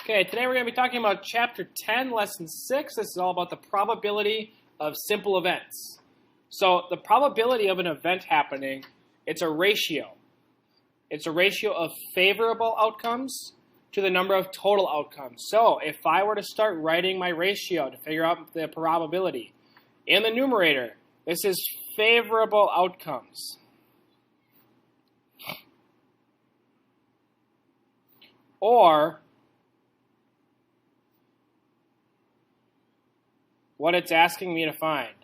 Okay, today we're going to be talking about Chapter 10, Lesson 6. This is all about the probability of simple events. So the probability of an event happening, it's a ratio. It's a ratio of favorable outcomes to the number of total outcomes. So if I were to start writing my ratio to figure out the probability, in the numerator, this is favorable outcomes. Or what it's asking me to find.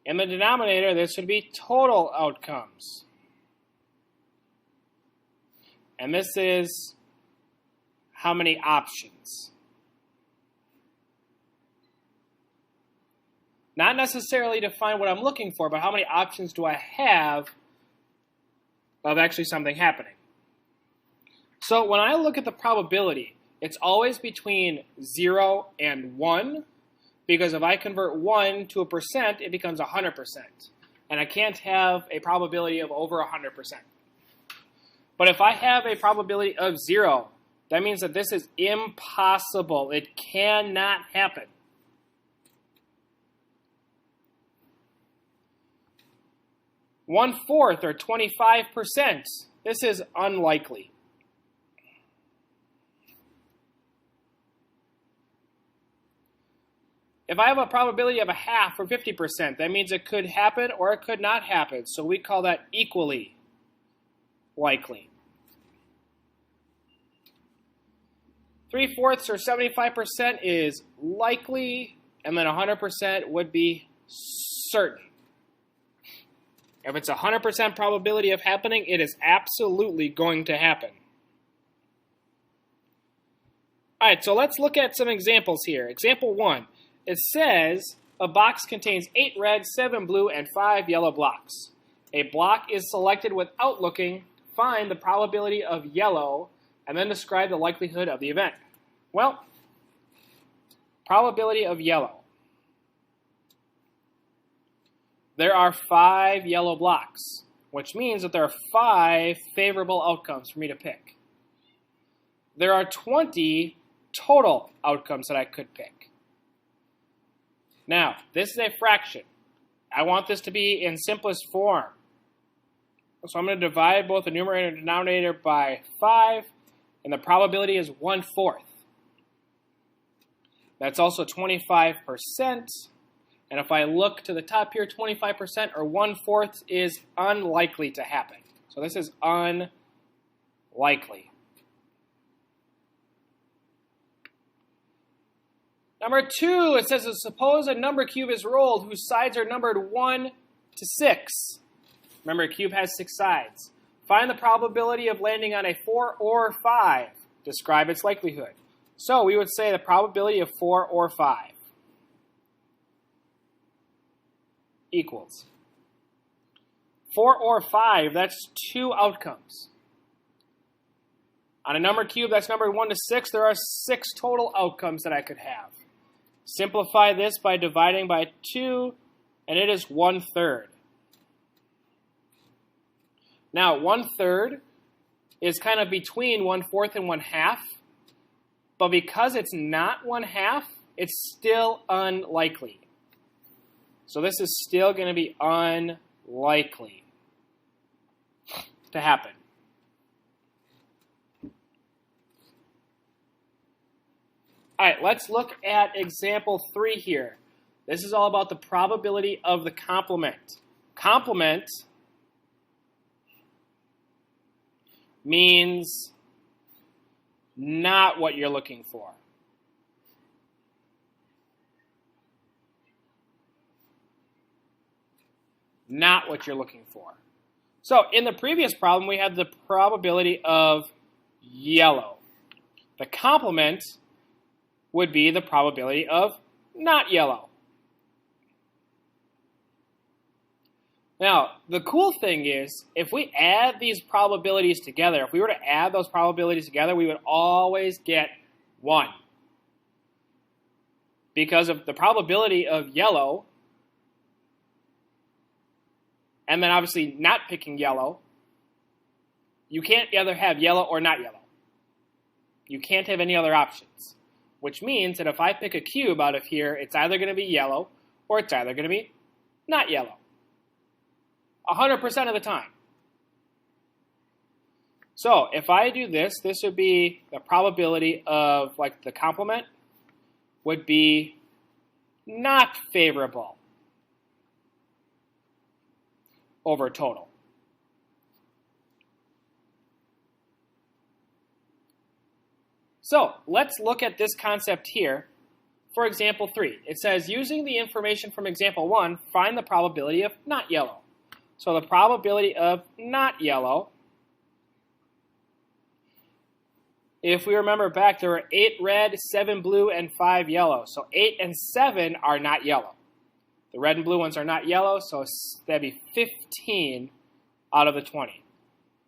In the denominator, this would be total outcomes. And this is how many options. Not necessarily to find what I'm looking for, but how many options do I have of actually something happening. So when I look at the probability, it's always between 0 and 1, because if I convert 1 to a percent, it becomes 100%. And I can't have a probability of over 100%. But if I have a probability of 0, that means that this is impossible. It cannot happen. One-fourth, or 25%, this is unlikely. If I have a probability of a half or 50%, that means it could happen or it could not happen. So we call that equally likely. 3/4 or 75% is likely, and then 100% would be certain. If it's a 100% probability of happening, it is absolutely going to happen. All right, so let's look at some examples here. Example 1. It says a box contains 8 red, 7 blue, and 5 yellow blocks. A block is selected without looking. Find the probability of yellow, and then describe the likelihood of the event. Well, probability of yellow. There are 5 yellow blocks, which means that there are 5 favorable outcomes for me to pick. There are 20 total outcomes that I could pick. Now, this is a fraction. I want this to be in simplest form. So I'm going to divide both the numerator and denominator by 5, and the probability is 1/4. That's also 25%. And if I look to the top here, 25% or 1/4 is unlikely to happen. So this is unlikely. Number 2, it says, suppose a number cube is rolled whose sides are numbered 1 to 6. Remember, a cube has 6 sides. Find the probability of landing on a 4 or 5. Describe its likelihood. So we would say the probability of 4 or 5 equals 4 or 5, that's 2 outcomes. On a number cube that's numbered 1 to 6, there are 6 total outcomes that I could have. Simplify this by dividing by 2, and it is 1/3. Now, 1/3 is kind of between 1/4 and 1/2, but because it's not 1/2, it's still unlikely. So this is still going to be unlikely to happen. All right, let's look at example 3 here. This is all about the probability of the complement. Complement means not what you're looking for. Not what you're looking for. So in the previous problem, we had the probability of yellow. The complement would be the probability of not yellow. Now, the cool thing is, if we add these probabilities together, if we were to add those probabilities together, we would always get 1. Because of the probability of yellow, and then obviously not picking yellow, you can't either have yellow or not yellow. You can't have any other options, which means that if I pick a cube out of here, it's either going to be yellow or it's either going to be not yellow. 100% of the time. So if I do this, this would be the probability of, like, the complement would be not favorable over total. So let's look at this concept here. For example 3, it says, using the information from example 1, find the probability of not yellow. So the probability of not yellow, if we remember back, there were 8 red, 7 blue, and 5 yellow. So 8 and 7 are not yellow. The red and blue ones are not yellow, so that'd be 15 out of the 20,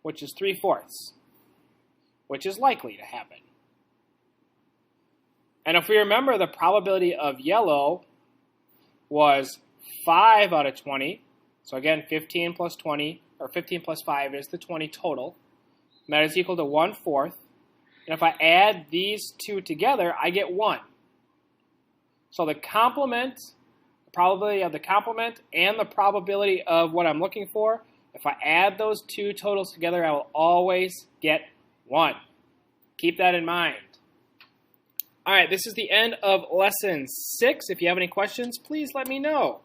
which is 3/4, which is likely to happen. And if we remember, the probability of yellow was 5 out of 20. So again, 15 plus 20, or 15 plus 5 is the 20 total. And that is equal to 1/4. And if I add these two together, I get 1. So the complement, the probability of the complement and the probability of what I'm looking for, if I add those two totals together, I will always get 1. Keep that in mind. All right, this is the end of lesson 6. If you have any questions, please let me know.